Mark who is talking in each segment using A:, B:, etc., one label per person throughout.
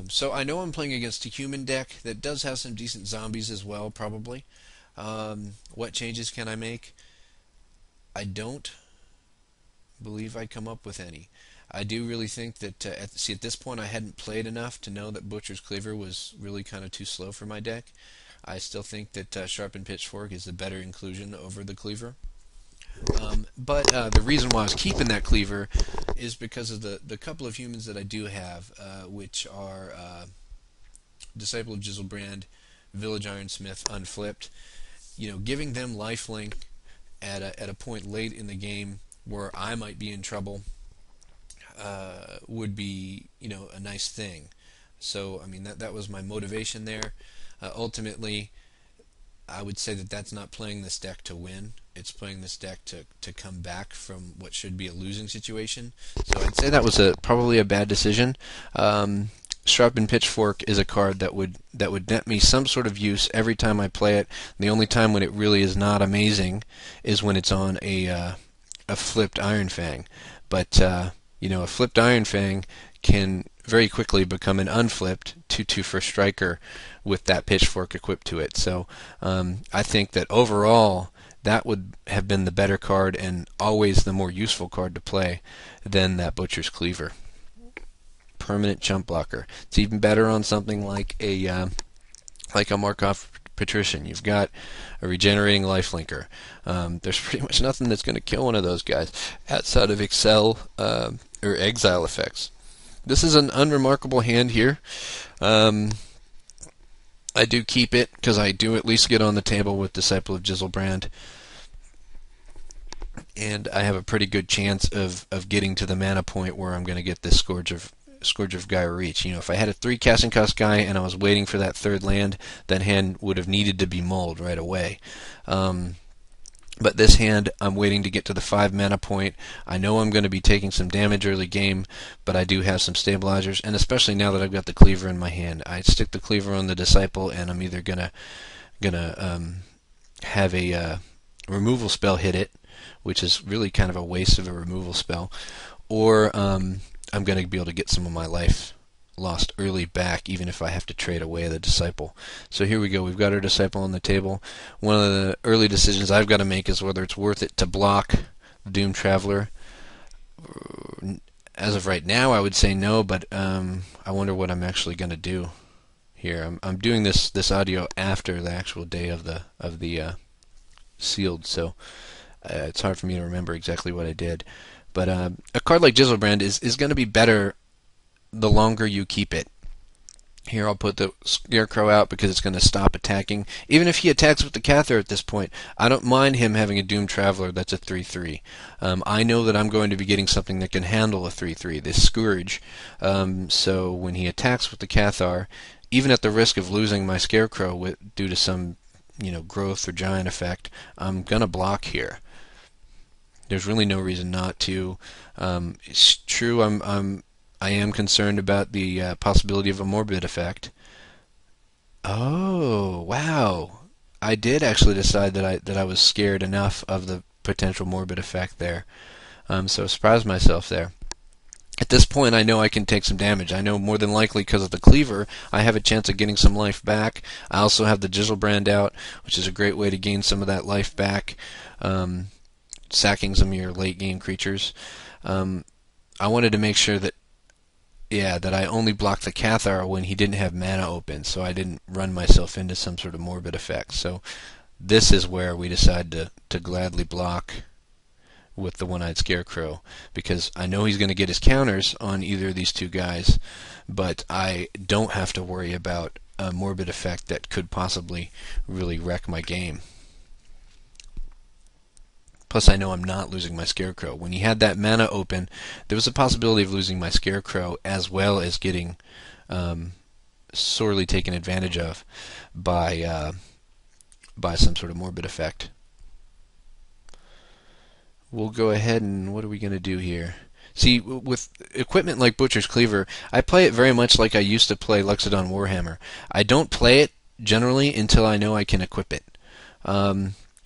A: So I know I'm playing against a human deck that does have some decent zombies as well, probably. What changes can I make? I don't believe I come up with any. I do really think that at this point I hadn't played enough to know that Butcher's Cleaver was really kind of too slow for my deck. I still think that Sharpened Pitchfork is the better inclusion over the Cleaver. But the reason why I was keeping that Cleaver is because of the couple of humans that I do have, which are Disciple of Giselbrand, Village Ironsmith, Unflipped. Giving them lifelink at a point late in the game where I might be in trouble would be a nice thing. So I mean that was my motivation there. Ultimately, I would say that that's not playing this deck to win. It's playing this deck to come back from what should be a losing situation. So I'd say that was probably a bad decision. Sharpened Pitchfork is a card that would net me some sort of use every time I play it. The only time when it really is not amazing is when it's on a flipped Iron Fang. But a flipped Iron Fang can very quickly become an unflipped 2/2 for striker with that pitchfork equipped to it. So I think that overall that would have been the better card and always the more useful card to play than that Butcher's Cleaver. Permanent chump blocker. It's even better on something like a Markov Patrician. You've got a regenerating lifelinker. There's pretty much nothing that's going to kill one of those guys outside of Excel or Exile effects. This is an unremarkable hand here. I do keep it because I do at least get on the table with Disciple of Giselbrand, and I have a pretty good chance of getting to the mana point where I'm going to get this Scourge of Gyre Reach. If I had a 3 casting cost guy and I was waiting for that third land, that hand would have needed to be mulled right away. But this hand, I'm waiting to get to the 5 mana point. I know I'm going to be taking some damage early game, but I do have some stabilizers, and especially now that I've got the Cleaver in my hand, I stick the Cleaver on the Disciple, and I'm either gonna have a removal spell hit it, which is really kind of a waste of a removal spell, or I'm going to be able to get some of my life lost early back, even if I have to trade away the Disciple. So here we go. We've got our Disciple on the table. One of the early decisions I've got to make is whether it's worth it to block Doom Traveler. As of right now, I would say no, but I wonder what I'm actually going to do here. I'm doing this audio after the actual day of the sealed, so it's hard for me to remember exactly what I did. But a card like Giselbrand is going to be better the longer you keep it. Here I'll put the Scarecrow out because it's going to stop attacking. Even if he attacks with the Cathar at this point, I don't mind him having a Doom Traveler that's a 3/3. I know that I'm going to be getting something that can handle a 3/3, this Scourge. So when he attacks with the Cathar, even at the risk of losing my Scarecrow due to some growth or giant effect, I'm going to block here. There's really no reason not to. It's true, I am concerned about the possibility of a morbid effect. Oh, wow. I did actually decide that I was scared enough of the potential morbid effect there. So I surprised myself there. At this point, I know I can take some damage. I know more than likely because of the Cleaver, I have a chance of getting some life back. I also have the Giselbrand out, which is a great way to gain some of that life back, sacking some of your late game creatures. I wanted to make sure that I only blocked the Cathar when he didn't have mana open, so I didn't run myself into some sort of morbid effect. So this is where we decide to gladly block with the One-Eyed Scarecrow, because I know he's going to get his counters on either of these two guys, but I don't have to worry about a morbid effect that could possibly really wreck my game. Plus, I know I'm not losing my Scarecrow. When he had that mana open, there was a possibility of losing my Scarecrow as well as getting sorely taken advantage of by some sort of morbid effect. We'll go ahead and what are we going to do here? See, with equipment like Butcher's Cleaver, I play it very much like I used to play Luxodon Warhammer. I don't play it generally until I know I can equip it.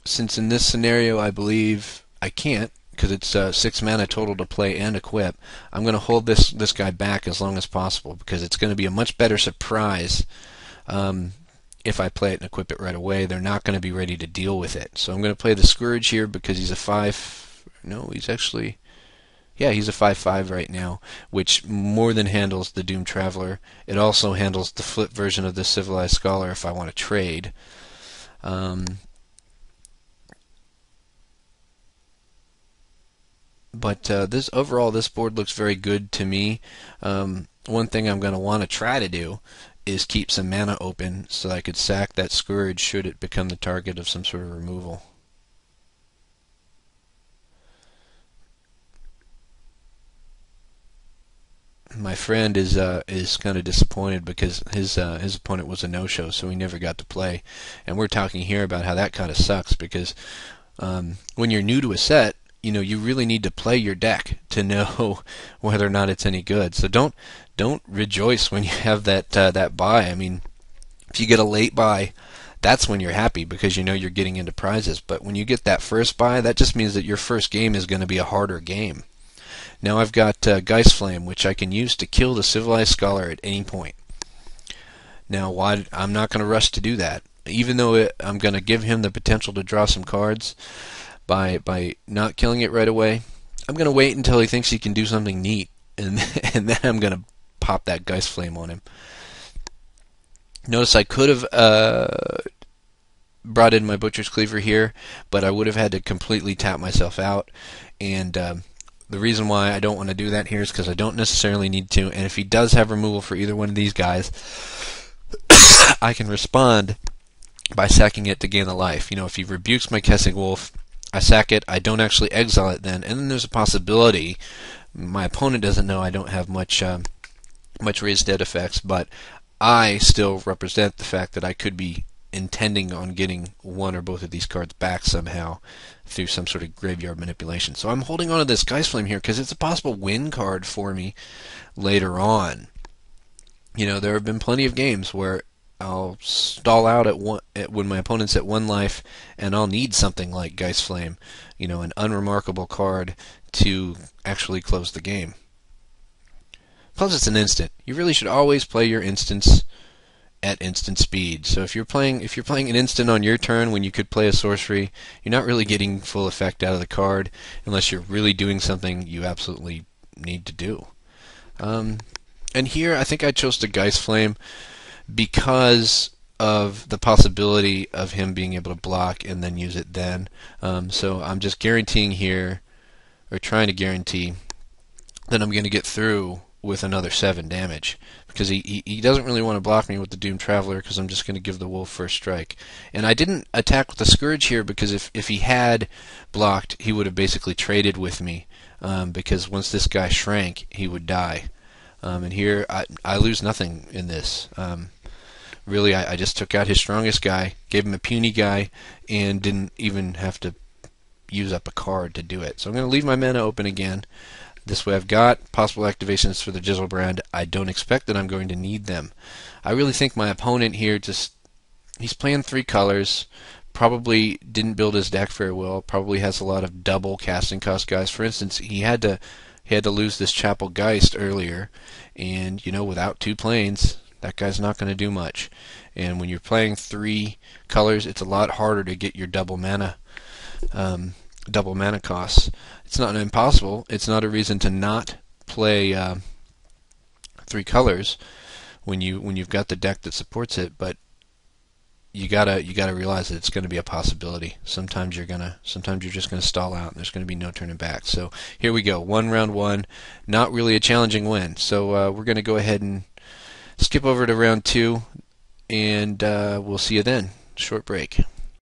A: Since in this scenario I believe I can't, because it's 6 mana total to play and equip, I'm going to hold this guy back as long as possible, because it's going to be a much better surprise if I play it and equip it right away. They're not going to be ready to deal with it. So I'm going to play the Scourge here because he's a 5... No, he's actually... Yeah, he's a 5/5 right now, which more than handles the Doomed Traveler. It also handles the flip version of the Civilized Scholar if I want to trade. But this overall, this board looks very good to me. One thing I'm going to want to try to do is keep some mana open so that I could sack that Scourge should it become the target of some sort of removal. My friend is kind of disappointed because his opponent was a no-show, so he never got to play. And we're talking here about how that kind of sucks, because when you're new to a set, you really need to play your deck to know whether or not it's any good. So don't rejoice when you have that buy. I mean, if you get a late buy, that's when you're happy because you know you're getting into prizes. But when you get that first buy, that just means that your first game is going to be a harder game. Now I've got Geist Flame, which I can use to kill the Civilized Scholar at any point. Now, I'm not going to rush to do that, even though I'm going to give him the potential to draw some cards by not killing it right away. I'm going to wait until he thinks he can do something neat, and then I'm going to pop that Geist Flame on him. Notice I could have brought in my Butcher's Cleaver here, but I would have had to completely tap myself out, and the reason why I don't want to do that here is because I don't necessarily need to, and if he does have removal for either one of these guys, I can respond by sacking it to gain the life. If he rebukes my Kessing Wolf, I sack it, I don't actually exile it then, and then there's a possibility, my opponent doesn't know I don't have much raised dead effects, but I still represent the fact that I could be intending on getting one or both of these cards back somehow through some sort of graveyard manipulation. So I'm holding on to this Geist Flame here because it's a possible win card for me later on. There have been plenty of games where I'll stall out when my opponent's at 1 life, and I'll need something like Geist Flame, an unremarkable card to actually close the game. Plus, it's an instant. You really should always play your instants at instant speed. So if you're playing an instant on your turn when you could play a sorcery, you're not really getting full effect out of the card unless you're really doing something you absolutely need to do. And here I think I chose the Geist Flame because of the possibility of him being able to block and then use it then. So I'm just guaranteeing here, or trying to guarantee, that I'm going to get through with another 7 damage, because he doesn't really want to block me with the Doomed Traveler, because I'm just going to give the Wolf first strike. And I didn't attack with the Scourge here because if he had blocked, he would have basically traded with me, because once this guy shrank, he would die. And here I lose nothing in this. Really, I just took out his strongest guy, gave him a puny guy, and didn't even have to use up a card to do it. So I'm going to leave my mana open again. This way I've got possible activations for the Giselbrand. I don't expect that I'm going to need them. I really think my opponent here he's playing 3 colors, probably didn't build his deck very well, probably has a lot of double casting cost guys. For instance, he had to lose this Chapel Geist earlier, and without 2 planes, that guy's not going to do much. And when you're playing 3 colors, it's a lot harder to get your double mana costs. It's not impossible. It's not a reason to not play 3 colors when you've got the deck that supports it, but you gotta realize that it's going to be a possibility. Sometimes you're just gonna stall out, and there's going to be no turning back. So here we go, round one, not really a challenging win. So we're going to go ahead and skip over to round 2, and we'll see you then. Short break.